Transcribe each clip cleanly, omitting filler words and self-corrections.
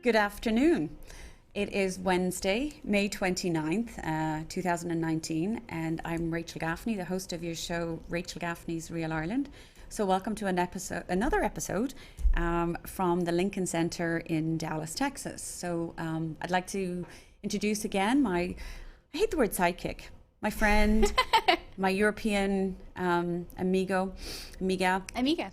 Good afternoon. It is Wednesday, May 29th, 2019, and I'm Rachel Gaffney, the host of your show, Rachel Gaffney's Real Ireland. So welcome to another episode from the Lincoln Center in Dallas, Texas. So I'd like to introduce again I hate the word sidekick, my friend, my European amiga. Yes.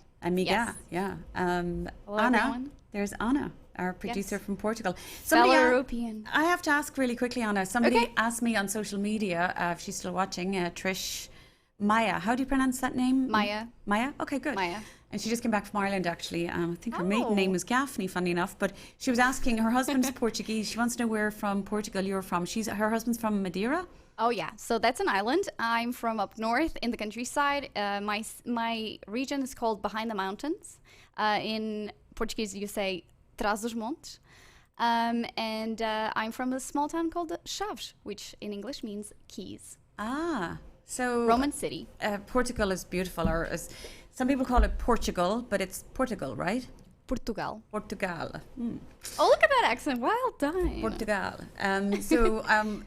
Yeah. Hello, Anna, everyone. There's Anna, our producer from Portugal. Fellow European. I have to ask really quickly, Anna. Somebody Okay. asked me on social media, if she's still watching, Trish Maya. How do you pronounce that name? Maya. Maya? Okay, good. Maya. And she just came back from Ireland, actually. I think her maiden Oh. name was Gaffney, funny enough. But she was asking, her husband's Portuguese. She wants to know where from Portugal you're from. Her husband's from Madeira? Oh yeah, so that's an island. I'm from up north in the countryside. My region is called Behind the Mountains. In Portuguese, you say Trás dos Montes. And I'm from a small town called Chaves, which in English means keys. Ah, so... Roman city. Portugal is beautiful, or as some people call it Portugal, but it's Portugal, right? Portugal. Portugal. Oh, look at that accent. Well done. Portugal.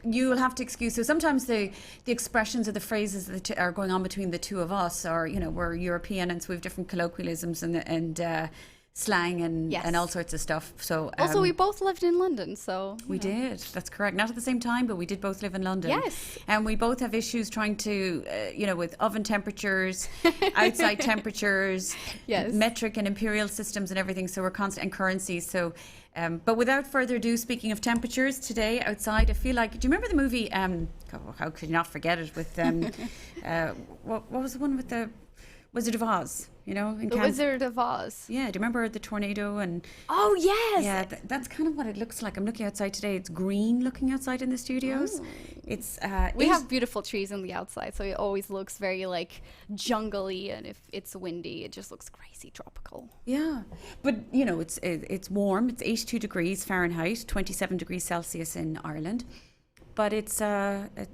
You'll have to excuse. So sometimes the expressions or the phrases that are going on between the two of us are, we're European, and so we have different colloquialisms and slang and Yes. and all sorts of stuff. So Also, we both lived in London, so... we did. That's correct. Not at the same time, but we did both live in London. Yes. And we both have issues trying to, with oven temperatures, outside temperatures, Yes. metric and imperial systems and everything. So we're constant, and currencies. So, but without further ado, speaking of temperatures today outside, I feel like, do you remember the movie, how could you not forget it, with, what was the one with the Wizard of Oz? In The Wizard of Oz. Yeah, do you remember the tornado and... Oh, yes. Yeah, that's kind of what it looks like. I'm looking outside today. It's green looking outside in the studios. It's We have beautiful trees on the outside, so it always looks very jungly, and if it's windy, it just looks crazy tropical. Yeah, but it's warm. It's 82 degrees Fahrenheit, 27 degrees Celsius in Ireland. But it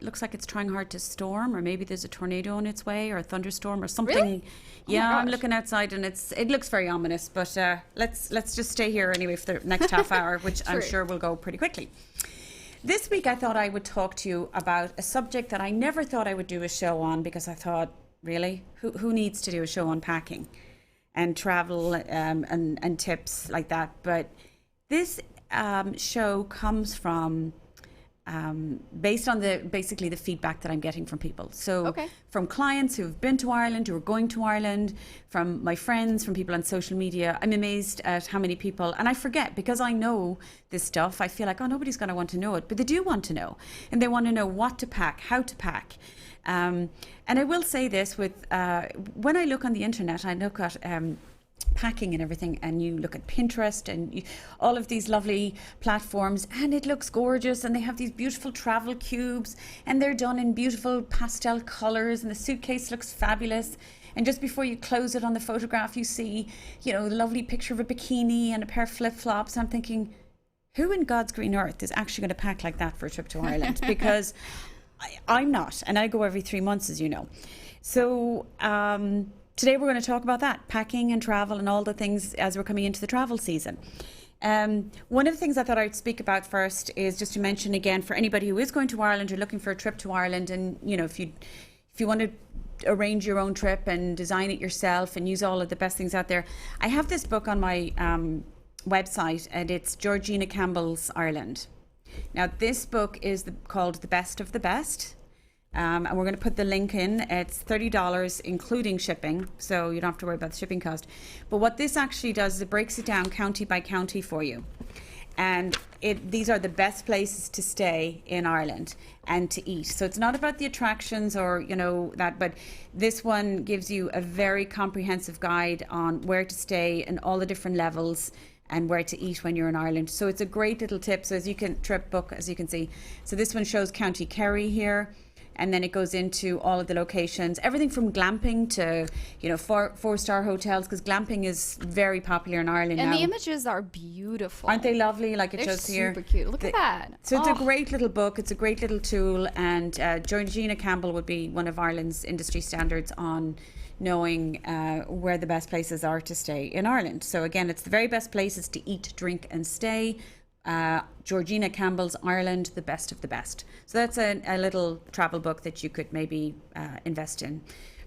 looks like it's trying hard to storm, or maybe there's a tornado on its way, or a thunderstorm, or something. Really? Yeah, Oh my I'm gosh. looking outside, and it looks very ominous. But let's just stay here anyway for the next half hour, which I'm True. sure will go pretty quickly. This week, I thought I would talk to you about a subject that I never thought I would do a show on, because I thought, really, who needs to do a show on packing and travel and tips like that? But this show comes from. Based on basically the feedback that I'm getting from people. So Okay. from clients who've been to Ireland, who are going to Ireland, from my friends, from people on social media, I'm amazed at how many people, and I forget, because I know this stuff, I feel like, oh, nobody's going to want to know it, but they do want to know, and they want to know what to pack, how to pack. And I will say this, when I look on the internet, I look at packing and everything, and you look at Pinterest and all of these lovely platforms, and it looks gorgeous, and they have these beautiful travel cubes, and they're done in beautiful pastel colors, and the suitcase looks fabulous, and just before you close it on the photograph, you see the lovely picture of a bikini and a pair of flip-flops. I'm thinking, who in God's green earth is actually going to pack like that for a trip to Ireland? Because I'm not, and I go every 3 months, as you know. So today we're going to talk about that, packing and travel and all the things as we're coming into the travel season. One of the things I thought I'd speak about first is just to mention again, for anybody who is going to Ireland or looking for a trip to Ireland, and if you want to arrange your own trip and design it yourself and use all of the best things out there, I have this book on my website, and it's Georgina Campbell's Ireland. Now, this book is called The Best of the Best. And we're going to put the link in. It's $30, including shipping, so you don't have to worry about the shipping cost. But what this actually does is it breaks it down county by county for you. And these are the best places to stay in Ireland and to eat. So it's not about the attractions or, that, but this one gives you a very comprehensive guide on where to stay and all the different levels and where to eat when you're in Ireland. So it's a great little tip. So as you can see. So this one shows County Kerry here. And then it goes into all of the locations, everything from glamping to, four-star hotels, because glamping is very popular in Ireland now. And the images are beautiful. Aren't they lovely? Like it They're shows here. super cute. Look at that. So it's a great little book. It's a great little tool. And Georgina Campbell would be one of Ireland's industry standards on knowing where the best places are to stay in Ireland. So again, it's the very best places to eat, drink and stay. Georgina Campbell's Ireland, The Best of the Best. So that's a little travel book that you could maybe invest in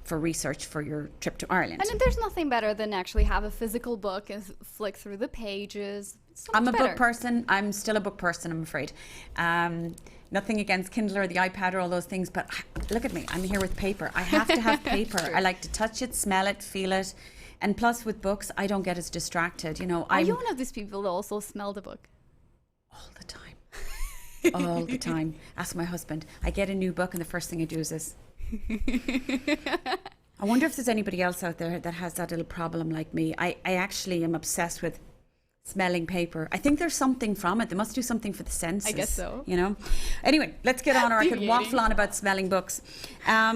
for research for your trip to Ireland. And there's nothing better than actually have a physical book and flick through the pages. So I'm a better. book person. I'm still a book person, I'm afraid. Nothing against Kindle or the iPad or all those things, but look at me. I'm here with paper. I have to have paper. I like to touch it, smell it, feel it. And plus with books, I don't get as distracted. Are you one of these people that also smell the book? All the time. All the time. Ask my husband. I get a new book and the first thing I do is this. I wonder if there's anybody else out there that has that little problem like me. I actually am obsessed with smelling paper. I think there's something from it. They must do something for the senses. I guess so. Anyway, let's get on, or I could waffle on about smelling books.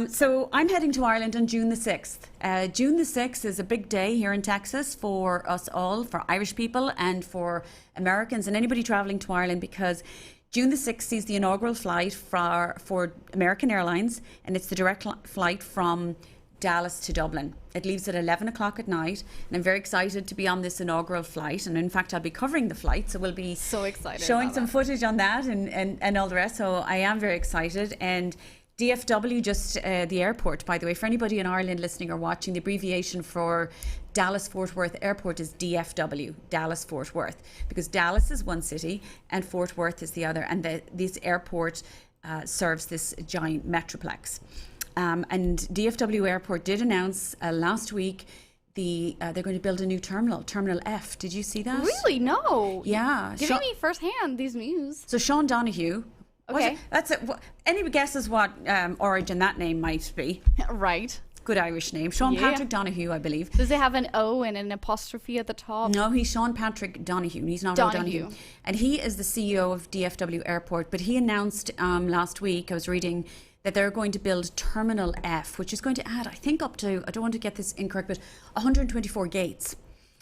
So I'm heading to Ireland on June the 6th. June the 6th is a big day here in Texas for us all, for Irish people and for Americans and anybody traveling to Ireland, because June the 6th sees the inaugural flight for American Airlines, and it's the direct flight from Dallas to Dublin. It leaves at 11 o'clock at night, and I'm very excited to be on this inaugural flight. And in fact, I'll be covering the flight, so we'll be so excited showing some footage on that and all the rest. So I am very excited. And DFW, just the airport, by the way, for anybody in Ireland listening or watching, the abbreviation for Dallas-Fort Worth Airport is DFW, Dallas-Fort Worth, because Dallas is one city and Fort Worth is the other. And this airport serves this giant metroplex. And DFW Airport did announce last week they're going to build a new terminal, Terminal F. Did you see that? Really? No. Yeah. Giving me firsthand these news. So Sean Donoghue. Okay. That's it. Any guesses what origin that name might be? Right. Good Irish name. Sean Patrick Donoghue, I believe. Does it have an O and an apostrophe at the top? No, he's Sean Patrick Donoghue. He's not O'Donoghue. And he is the CEO of DFW Airport. But he announced last week, I was reading, that they're going to build Terminal F, which is going to add, I think, up to, I don't want to get this incorrect, but 124 gates.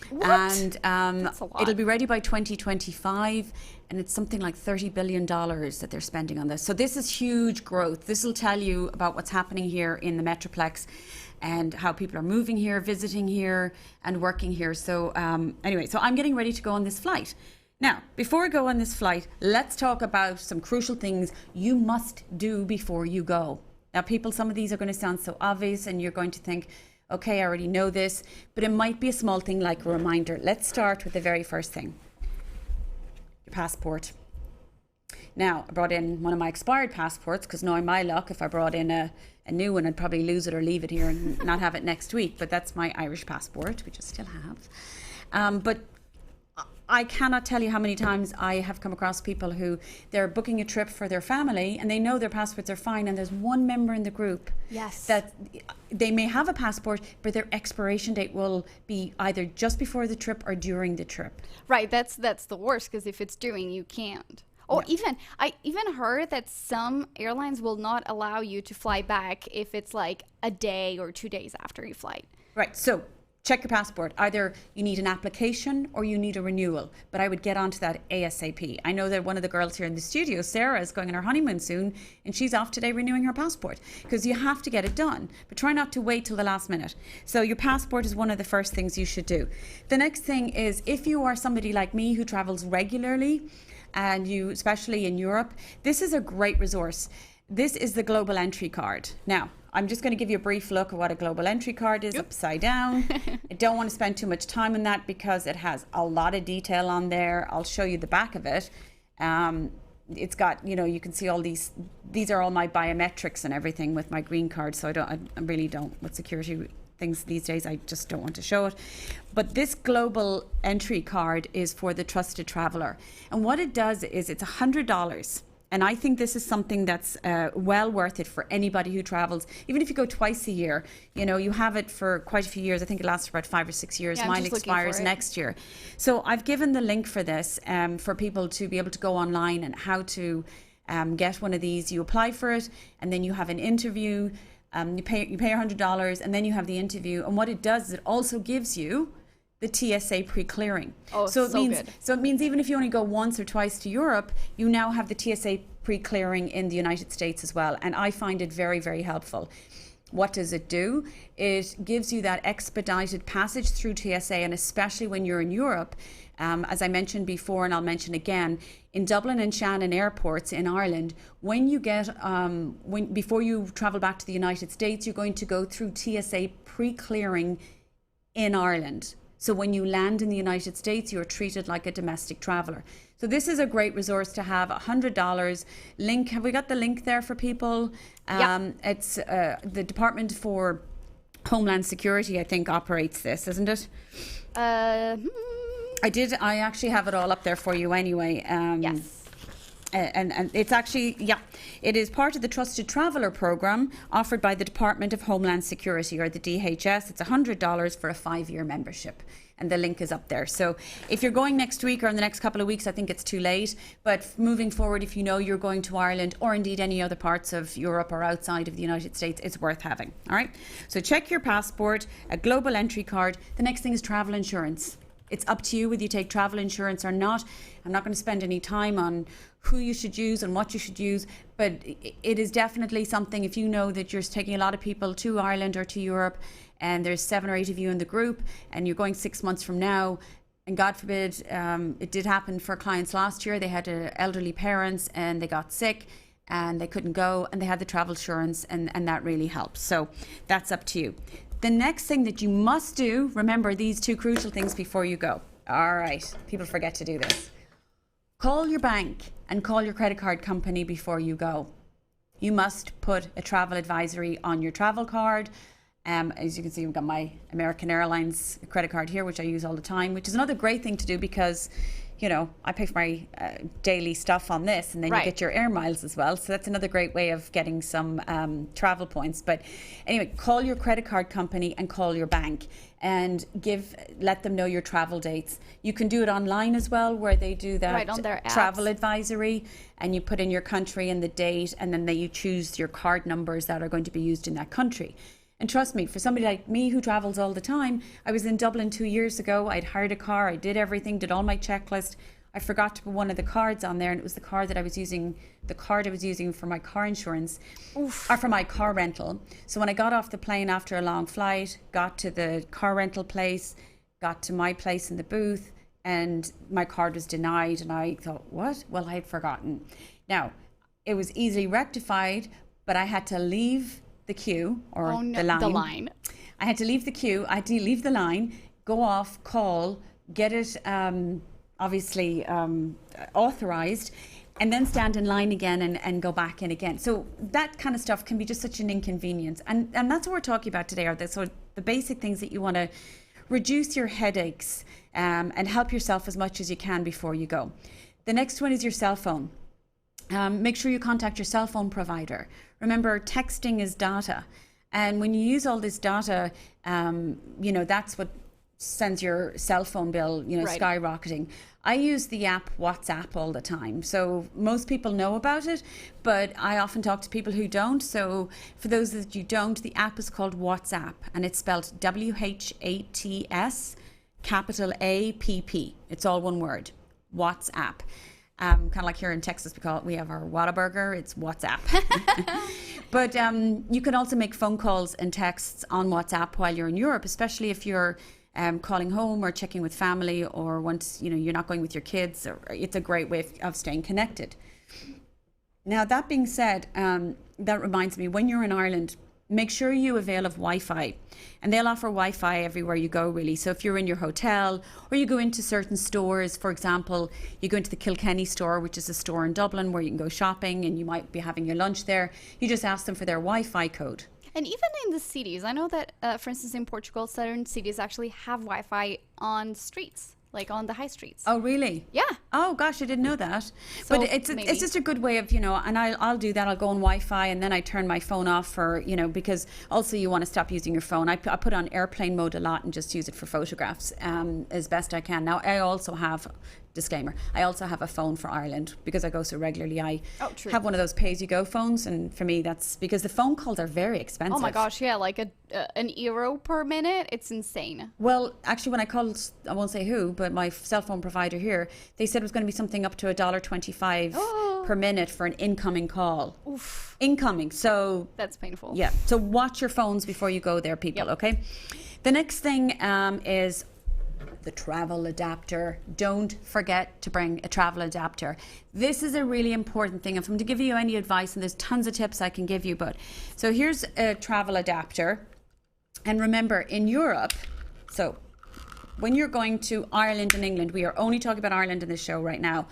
What? And That's a lot. it'll be ready by 2025, and it's something like $30 billion that they're spending on this. So this is huge growth. This will tell you about what's happening here in the Metroplex and how people are moving here, visiting here, and working here. So anyway, so I'm getting ready to go on this flight. Now, before I go on this flight, let's talk about some crucial things you must do before you go. Now, people, some of these are going to sound so obvious and you're going to think, okay, I already know this, but it might be a small thing like a reminder. Let's start with the very first thing. Your passport. Now, I brought in one of my expired passports because knowing my luck, if I brought in a new one, I'd probably lose it or leave it here and not have it next week. But that's my Irish passport, which I still have. But I cannot tell you how many times I have come across people who they're booking a trip for their family and they know their passports are fine, and there's one member in the group that they may have a passport, but their expiration date will be either just before the trip or during the trip. Right, that's the worst, because if it's during, you can't. Or I even heard that some airlines will not allow you to fly back if it's like a day or 2 days after you flight. Right, so check your passport. Either you need an application or you need a renewal, but I would get onto that ASAP. I know that one of the girls here in the studio, Sarah, is going on her honeymoon soon, and she's off today renewing her passport, because you have to get it done, but try not to wait till the last minute. So your passport is one of the first things you should do. The next thing is, if you are somebody like me who travels regularly, and you, especially in Europe, this is a great resource. This is the Global Entry Card. Now, I'm just going to give you a brief look at what a Global Entry Card is upside down. I don't want to spend too much time on that because it has a lot of detail on there. I'll show you the back of it. it's got, you can see all these are all my biometrics and everything with my green card. So I really don't, with security things these days, I just don't want to show it. But this global entry card is for the trusted traveler. And what it does is it's $100. And I think this is something that's well worth it for anybody who travels. Even if you go twice a year, you have it for quite a few years. I think it lasts for about 5 or 6 years. Yeah, Mine expires next year. So I've given the link for this for people to be able to go online and how to get one of these. You apply for it, and then you have an interview. You pay $100, and then you have the interview. And what it does is it also gives you the TSA pre-clearing. Oh, so it means even if you only go once or twice to Europe, you now have the TSA pre-clearing in the United States as well. And I find it very, very helpful. What does it do? It gives you that expedited passage through TSA, and especially when you're in Europe, as I mentioned before, and I'll mention again, in Dublin and Shannon airports in Ireland, when you get, before you travel back to the United States, you're going to go through TSA pre-clearing in Ireland. So when you land in the United States, you're treated like a domestic traveler. So this is a great resource to have. $100 link. Have we got the link there for people? Yeah. It's the Department for Homeland Security, I think, operates this, isn't it? I actually have it all up there for you anyway. Yes. And it's actually, it is part of the Trusted Traveller program offered by the Department of Homeland Security, or the DHS. It's $100 for a 5-year membership. And the link is up there. So if you're going next week or in the next couple of weeks, I think it's too late. But moving forward, if you know you're going to Ireland or indeed any other parts of Europe or outside of the United States, it's worth having. All right. So check your passport, a global entry card. The next thing is travel insurance. It's up to you whether you take travel insurance or not. I'm not going to spend any time on who you should use and what you should use, but it is definitely something. If you know that you're taking a lot of people to Ireland or to Europe, and there's 7 or 8 of you in the group, and you're going 6 months from now, and God forbid, it did happen for clients last year. They had elderly parents and they got sick and they couldn't go, and they had the travel insurance, and that really helps. So that's up to you. The next thing that you must do, remember these 2 crucial things before you go. All right, people forget to do this. Call your bank and call your credit card company before you go. You must put a travel advisory on your travel card. As you can see, we've got my American Airlines credit card here, which I use all the time, which is another great thing to do because, I pay for my daily stuff on this, and then you get your air miles as well. So that's another great way of getting some travel points. But anyway, call your credit card company and call your bank and let them know your travel dates. You can do it online as well, where they do that on their travel advisory, and you put in your country and the date, and then you choose your card numbers that are going to be used in that country. And trust me, for somebody like me who travels all the time, I was in Dublin 2 years ago. I'd hired a car. I did everything, did all my checklist. I forgot to put one of the cards on there, and it was the card I was using for my car insurance, or for my car rental. So when I got off the plane after a long flight, got to the car rental place, got to my place in the booth, and my card was denied. And I thought, what? Well, I had forgotten. Now, it was easily rectified, but I had to leave the queue or the line. I had to leave the queue. I had to leave the line, go off, call, get it obviously authorized, and then stand in line again and go back in again. So that kind of stuff can be just such an inconvenience. And that's what we're talking about today, are the basic things that you want to reduce your headaches and help yourself as much as you can before you go. The next one is your cell phone. Make sure you contact your cell phone provider. Remember, texting is data. And when you use all this data, that's what sends your cell phone bill, skyrocketing. I use the app WhatsApp all the time. So most people know about it, but I often talk to people who don't. So for those that you don't, the app is called WhatsApp, and it's spelled WHATS, capital APP. It's all one word, WhatsApp. Kind of like here in Texas, we have our Whataburger, it's WhatsApp. But you can also make phone calls and texts on WhatsApp while you're in Europe, especially if you're calling home or checking with family, or once you're not going with your kids. It's a great way of staying connected. Now, that being said, that reminds me, when you're in Ireland, make sure you avail of Wi-Fi, and they'll offer Wi-Fi everywhere you go, really. So if you're in your hotel or you go into certain stores, for example, you go into the Kilkenny store, which is a store in Dublin where you can go shopping and you might be having your lunch there, you just ask them for their Wi-Fi code. And even in the cities, I know that, for instance, in Portugal, certain cities actually have Wi-Fi on streets, like on the high streets. Oh, really? Yeah. Oh, gosh, I didn't know that. So But it's just a good way of, and I'll do that. I'll go on Wi-Fi and then I turn my phone off for, because also you want to stop using your phone. I put on airplane mode a lot and just use it for photographs as best I can. Now, I also have, disclaimer, I also have a phone for Ireland because I go so regularly. I have one of those pay-as-you-go phones, and for me that's because the phone calls are very expensive. Oh my gosh, yeah, like an euro per minute. It's insane. Well, actually, when I called, I won't say who, but my cell phone provider here, they said it was going to be something up to $1.25 per minute for an incoming call. Oof. Incoming, so That's painful. yeah. So watch your phones before you go there, people. Yep. Okay. The next thing is the travel adapter. Don't forget to bring a travel adapter. This is a really important thing. If I'm to give you any advice, and there's tons of tips I can give you, but so here's a travel adapter. And remember, in Europe, so when you're going to Ireland and England, we are only talking about Ireland in this show right now.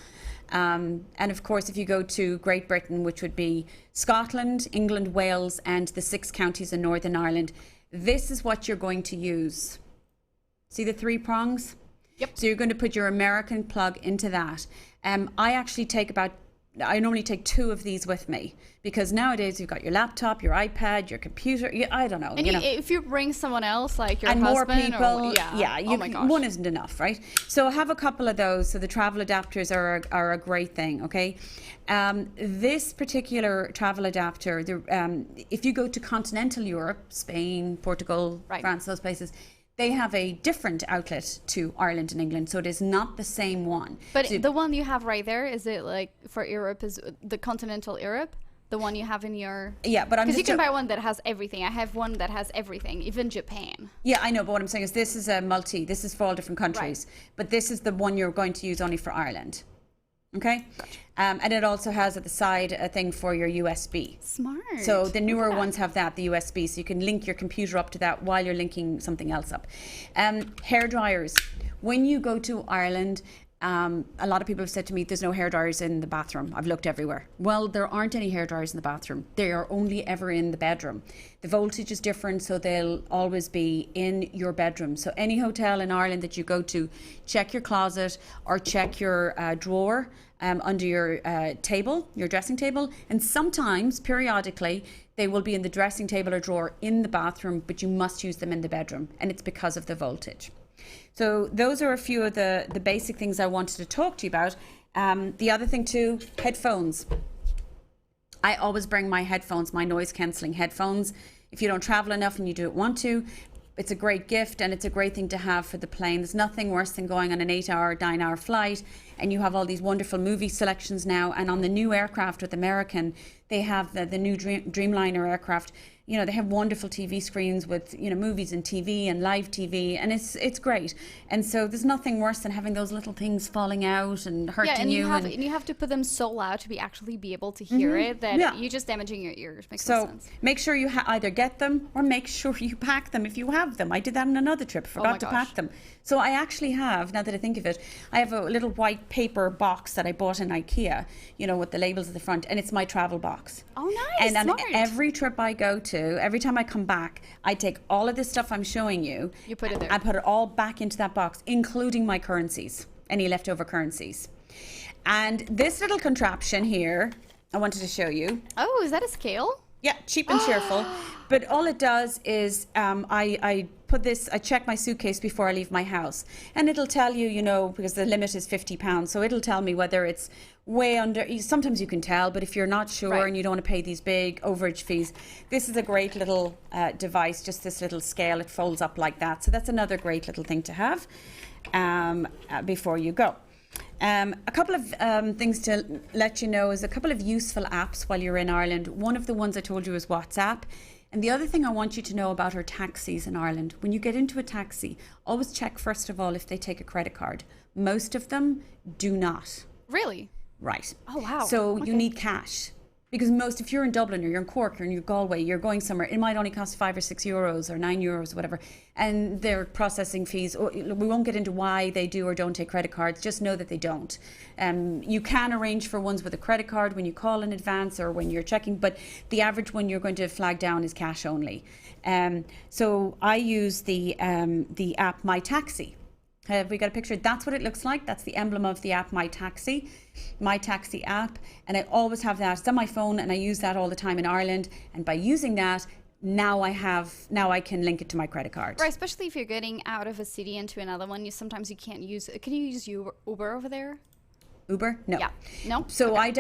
And of course, if you go to Great Britain, which would be Scotland, England, Wales, and the 6 counties in Northern Ireland, this is what you're going to use. See the 3 prongs? Yep. So you're going to put your American plug into that. I normally take 2 of these with me because nowadays you've got your laptop, your iPad, your computer. I don't know. And if you bring someone else, like your and husband, more people, oh my gosh, one isn't enough, right? So have a couple of those. So the travel adapters are a great thing. Okay, this particular travel adapter, if you go to continental Europe, Spain, Portugal, France, those places, they have a different outlet to Ireland and England, so it is not the same one. But so, the one you have right there, is it like for Europe, is the continental Europe? The one you have in your... Yeah, but I'm because just... you can buy one that has everything. I have one that has everything, even Japan. Yeah, I know, but what I'm saying is this is a this is for all different countries, but this is the one you're going to use only for Ireland. Okay? Gotcha. And it also has at the side a thing for your USB. Smart. So the newer ones have that, the USB, so you can link your computer up to that while you're linking something else up. Hair dryers. When you go to Ireland, a lot of people have said to me, there's no hair dryers in the bathroom. I've looked everywhere. Well, there aren't any hair dryers in the bathroom. They are only ever in the bedroom. The voltage is different, so they'll always be in your bedroom. So any hotel in Ireland that you go to, check your closet or check your drawer under your table, your dressing table. And sometimes, periodically, they will be in the dressing table or drawer in the bathroom, but you must use them in the bedroom. And it's because of the voltage. So those are a few of the basic things I wanted to talk to you about. The other thing too, headphones. I always bring my headphones, my noise cancelling headphones. If you don't travel enough and you don't want to, it's a great gift and it's a great thing to have for the plane. There's nothing worse than going on an 8-hour, 9-hour flight and you have all these wonderful movie selections now. And on the new aircraft with American, they have the new Dreamliner aircraft. You know, they have wonderful TV screens with, movies and TV and live TV, and it's great. And so there's nothing worse than having those little things falling out and hurting you. And you have to put them so loud to actually be able to hear it that you're just damaging your ears. Makes no sense. Make sure you either get them or make sure you pack them if you have them. I did that on another trip, forgot to pack them. So I actually have, now that I think of it, I have a little white paper box that I bought in IKEA, with the labels at the front, and it's my travel box. Oh, nice. And smart. on every trip I go to, every time I come back, I take all of this stuff I'm showing you. You put it there. I put it all back into that box, including my currencies, any leftover currencies. And this little contraption here, I wanted to show you. Oh, is that a scale? Yeah, cheap and cheerful. But all it does is I check my suitcase before I leave my house. And it'll tell you, because the limit is £50. So it'll tell me whether it's way under. Sometimes you can tell, but if you're not sure and you don't want to pay these big overage fees, this is a great little device, just this little scale. It folds up like that. So that's another great little thing to have before you go. A couple of things to let you know is a couple of useful apps while you're in Ireland. One of the ones I told you is WhatsApp. And the other thing I want you to know about are taxis in Ireland. When you get into a taxi, always check first of all if they take a credit card. Most of them do not. Really? Right. Oh, wow. So you need cash. Because if you're in Dublin or you're in Cork or you're in Galway, you're going somewhere, it might only cost €5 or €6 or €9 or whatever. And their processing fees, we won't get into why they do or don't take credit cards, just know that they don't. You can arrange for ones with a credit card when you call in advance or when you're checking, but the average one you're going to flag down is cash only. So I use the app My Taxi. Have we got a picture? That's what it looks like. That's the emblem of the app My Taxi app. And I always have that. It's on my phone and I use that all the time in Ireland. And by using that, now I can link it to my credit card. Right, especially if you're getting out of a city into another one, sometimes you can't use, can you use Uber over there? Uber? No. Yeah. No? So Okay.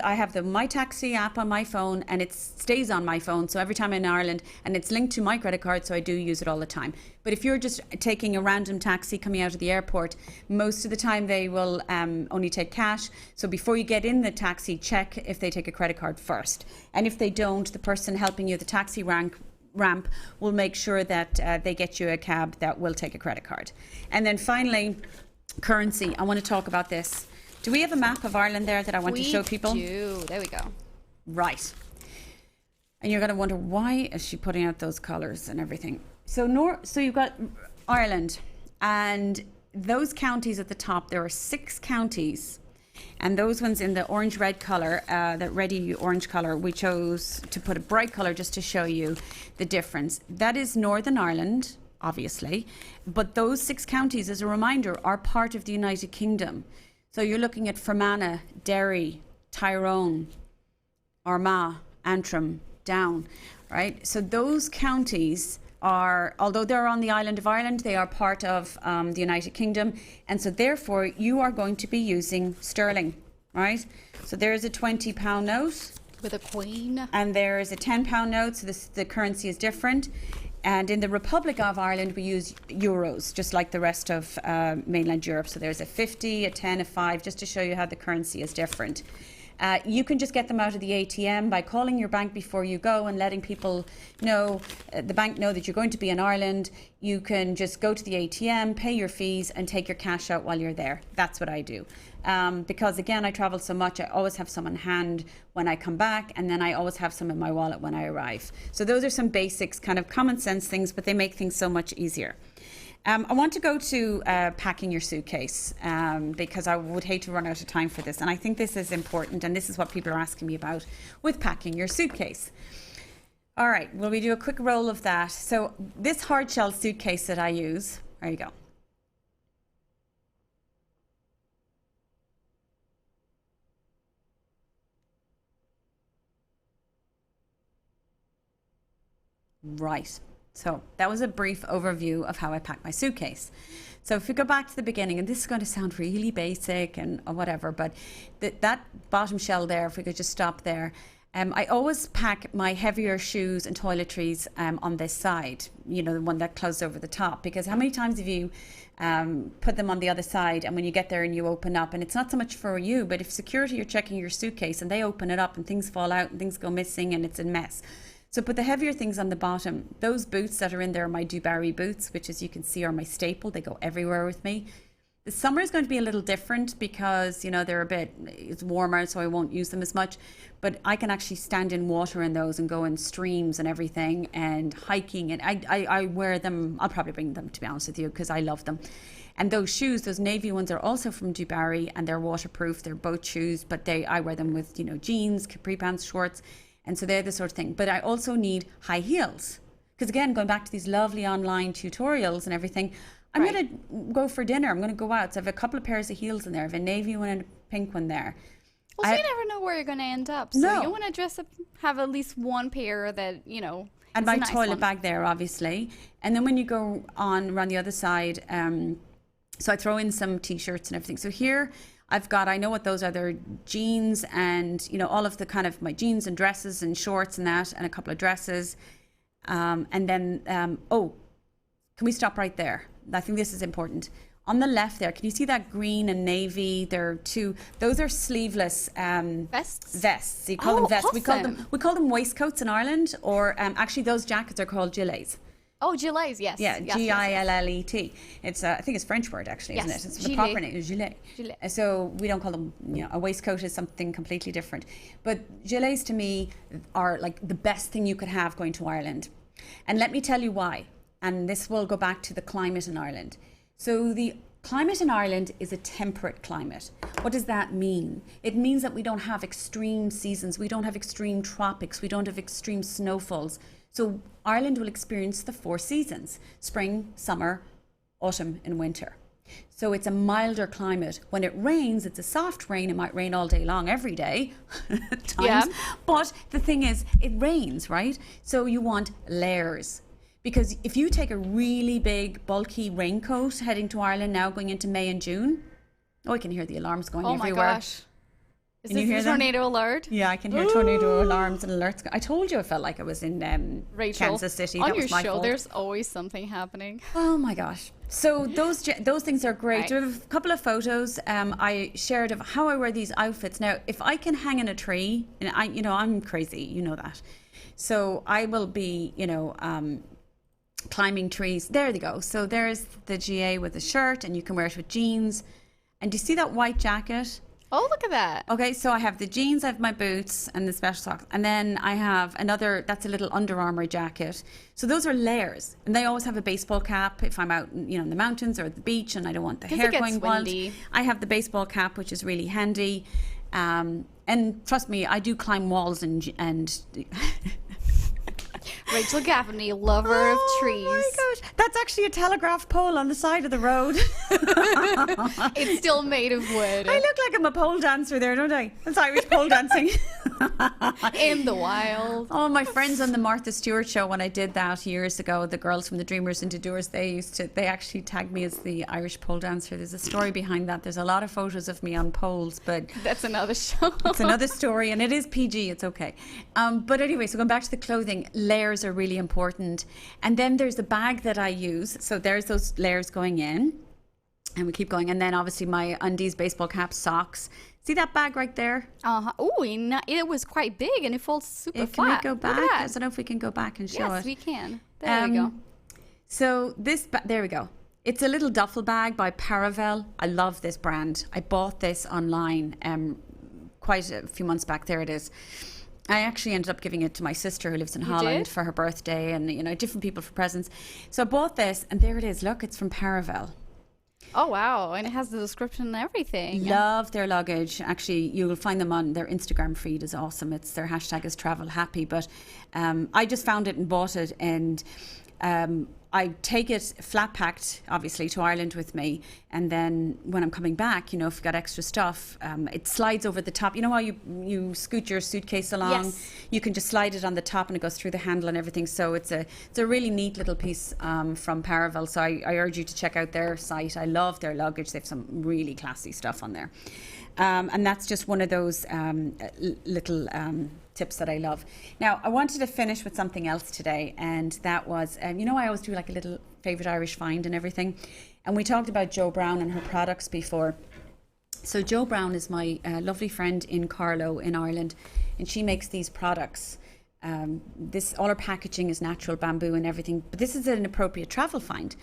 I have the My Taxi app on my phone and it stays on my phone. So every time I'm in Ireland and it's linked to my credit card, so I do use it all the time. But if you're just taking a random taxi coming out of the airport, most of the time they will only take cash. So before you get in the taxi, check if they take a credit card first. And if they don't, the person helping you at the taxi ramp will make sure that they get you a cab that will take a credit card. And then finally, currency. I want to talk about this. Do we have a map of Ireland there that I want to show people? We do. There we go. Right. And you're going to wonder, why is she putting out those colours and everything? So you've got Ireland, and those counties at the top, there are 6 counties. And those ones in the orange-red colour, that reddy orange colour, we chose to put a bright colour just to show you the difference. That is Northern Ireland, obviously. But those 6 counties, as a reminder, are part of the United Kingdom. So you're looking at Fermanagh, Derry, Tyrone, Armagh, Antrim, Down, right? So those counties are, although they're on the island of Ireland, they are part of the United Kingdom. And so therefore you are going to be using sterling, right? So there's a £20 note. With a queen. And there is a £10 note, so the currency is different. And in the Republic of Ireland, we use euros, just like the rest of mainland Europe. So there's a 50, a 10, a 5, just to show you how the currency is different. You can just get them out of the ATM by calling your bank before you go and letting people know, the bank know that you're going to be in Ireland. You can just go to the ATM, pay your fees and take your cash out while you're there. That's what I do. Because again, I travel so much, I always have some on hand when I come back, and then I always have some in my wallet when I arrive. So those are some basics, kind of common sense things, but they make things so much easier. I want to go to packing your suitcase, because I would hate to run out of time for this. And I think this is important, and this is what people are asking me about with packing your suitcase. All right, will we do a quick roll of that? So this hard shell suitcase that I use, there you go. Right. So that was a brief overview of how I pack my suitcase. So if we go back to the beginning, and this is going to sound really basic and whatever, but that bottom shell there, if we could just stop there, I always pack my heavier shoes and toiletries on this side, you know, the one that closes over the top, because how many times have you put them on the other side, and when you get there and you open up, and it's not so much for you, but if security are checking your suitcase and they open it up and things fall out and things go missing and it's a mess. So put the heavier things on the bottom. Those boots that are in there are my Dubarry boots, which as you can see are my staple. They go everywhere with me. The summer is going to be a little different because, you know, it's warmer, so I won't use them as much. But I can actually stand in water in those and go in streams and everything and hiking. And I wear them. I'll probably bring them, to be honest with you, because I love them. And those shoes, those navy ones, are also from Dubarry, and they're waterproof. They're boat shoes, but I wear them with, you know, jeans, capri pants, shorts. And so they're the sort of thing. But I also need high heels. Because again, going back to these lovely online tutorials and everything, I'm going to go for dinner. I'm going to go out. So I have a couple of pairs of heels in there. I have a navy one and a pink one there. Also, you never know where you're going to end up. So you want to dress up, have at least one pair that, you know, and my nice toilet bag there, obviously. And then when you go on around the other side, so I throw in some t-shirts and everything. So here I know what those are. They're jeans and, you know, all of the kind of my jeans and dresses and shorts and that, and a couple of dresses. And then, can we stop right there? I think this is important. On the left there, can you see that green and navy? Those are sleeveless vests. Vests. You call them vests. Awesome. We call them waistcoats in Ireland, or actually those jackets are called gilets. Oh, gilets, yes. Yeah, yes, Gillet. It's I think it's a French word actually, isn't Yes, it? It's the gilet. proper name is gilet. Gilet. So we don't call them, a waistcoat is something completely different. But gilets to me are like the best thing you could have going to Ireland. And let me tell you why. And this will go back to the climate in Ireland. So the climate in Ireland is a temperate climate. What does that mean? It means that we don't have extreme seasons. We don't have extreme tropics. We don't have extreme snowfalls. So Ireland will experience the 4 seasons: spring, summer, autumn and winter. So it's a milder climate. When it rains, it's a soft rain. It might rain all day long, every day at times. Yeah. But the thing is, it rains, right? So you want layers. Because if you take a really big, bulky raincoat heading to Ireland now, going into May and June, I can hear the alarms going Oh everywhere. my gosh. Is Can you this hear the them? tornado alert? Yeah, I can hear tornado alarms and alerts. I told you I felt like I was in Rachel, Kansas City. on That your was my show, fault. there's always something happening. Oh my gosh. So those things are great. Right. There are a couple of photos I shared of how I wear these outfits. Now, if I can hang in a tree, and I'm crazy, you know that. So I will be, climbing trees. There they go. So there's the GA with the shirt, and you can wear it with jeans. And do you see that white jacket? Oh, look at that. Okay, so I have the jeans, I have my boots and the special socks. And then I have another, that's a little Under Armour jacket. So those are layers. And they always have a baseball cap if I'm out, in the mountains or at the beach and I don't want the 'Cause hair it gets going wild. windy. I have the baseball cap, which is really handy. And trust me, I do climb walls and Rachel Gaffney, lover of trees. Oh my gosh, that's actually a telegraph pole on the side of the road. It's still made of wood. I look like I'm a pole dancer there, don't I? That's Irish pole dancing. In the wild. Oh, my friends on the Martha Stewart show, when I did that years ago, the girls from the Dreamers and Doers, they actually tagged me as the Irish pole dancer. There's a story behind that. There's a lot of photos of me on poles, but That's another show. it's another story, and it is PG. It's okay. But anyway, so going back to the clothing, layers are really important. And then there's the bag that I use. So there's those layers going in, and we keep going. And then obviously my undies, baseball cap, socks. See that bag right there? Oh, it was quite big and it folds super Can flat. we go Look back? at I that. don't know if we can go back and show Yes, it. we can. There we go. So there we go. It's a little duffel bag by Paravel. I love this brand. I bought this online quite a few months back. There it is. I actually ended up giving it to my sister who lives in Holland did? for her birthday, and different people for presents. So I bought this, and there it is. Look, it's from Paravel. Oh, wow. And it has the description and everything. Love their luggage. Actually, you'll find them on their Instagram feed. Is awesome. It's their hashtag is travel happy. But I just found it and bought it, and I take it flat packed, obviously, to Ireland with me. And then when I'm coming back, if you've got extra stuff, it slides over the top. You know how you scoot your suitcase along? Yes. You can just slide it on the top and it goes through the handle and everything. So it's a really neat little piece from Paravel. So I urge you to check out their site. I love their luggage. They have some really classy stuff on there. And that's just one of those little tips that I love. Now, I wanted to finish with something else today, and that was, I always do like a little favourite Irish find and everything. And we talked about Jo Brown and her products before. So Jo Brown is my lovely friend in Carlow in Ireland, and she makes these products. All her packaging is natural bamboo and everything, but this is an appropriate travel find.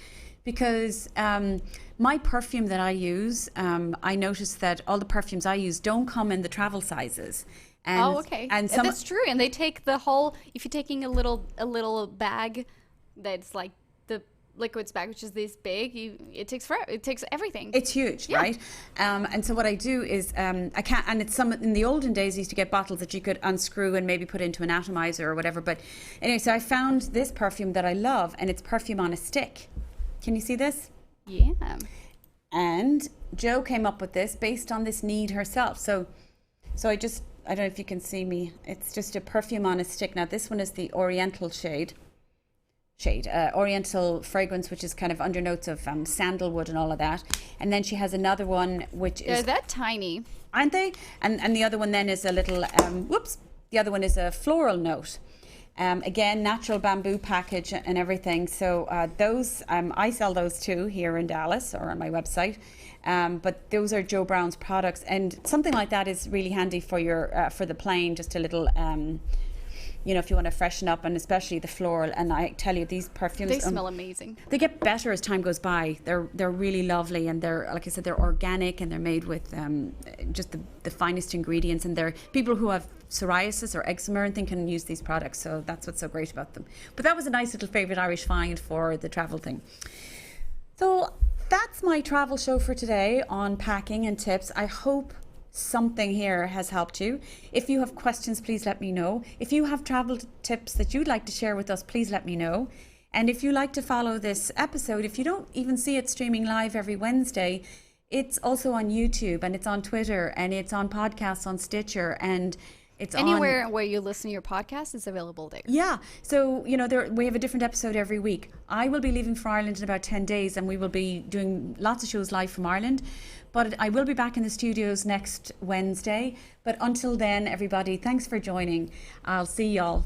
Because my perfume that I use, I noticed that all the perfumes I use don't come in the travel sizes. And, okay. And that's true. And they take the whole, if you're taking a little bag that's like the liquids bag, which is this big, it takes everything. It's huge, right? And so what I do is I can't, and it's in the olden days I used to get bottles that you could unscrew and maybe put into an atomizer or whatever. But anyway, so I found this perfume that I love, and it's perfume on a stick. Can you see this? Yeah. And Jo came up with this based on this need herself. So I don't know if you can see me. It's just a perfume on a stick. Now this one is the Oriental Oriental fragrance, which is kind of undernotes of sandalwood and all of that. And then she has another one which They're is, that tiny. aren't they? And the other one then is a little the other one is a floral note. Again, natural bamboo package and everything. So those I sell those too here in Dallas or on my website. But those are Jo Brown's products, and something like that is really handy for your for the plane. Just a little you know, if you want to freshen up, and especially the floral. And I tell you, these perfumes, They smell amazing. they get better as time goes by. They're really lovely, and they're, like I said, they're organic, and they're made with just the finest ingredients. And they're people who have psoriasis or eczema and can use these products. So that's what's so great about them. But that was a nice little favourite Irish find for the travel thing. So that's my travel show for today on packing and tips. I hope something here has helped you. If you have questions, please let me know. If you have travel tips that you'd like to share with us, please let me know. And if you like to follow this episode, if you don't even see it streaming live every Wednesday, it's also on YouTube, and it's on Twitter, and it's on podcasts on Stitcher, and it's Anywhere where you listen to your podcast is available there. Yeah. So, you know, we have a different episode every week. I will be leaving for Ireland in about 10 days, and we will be doing lots of shows live from Ireland. But I will be back in the studios next Wednesday. But until then, everybody, thanks for joining. I'll see y'all.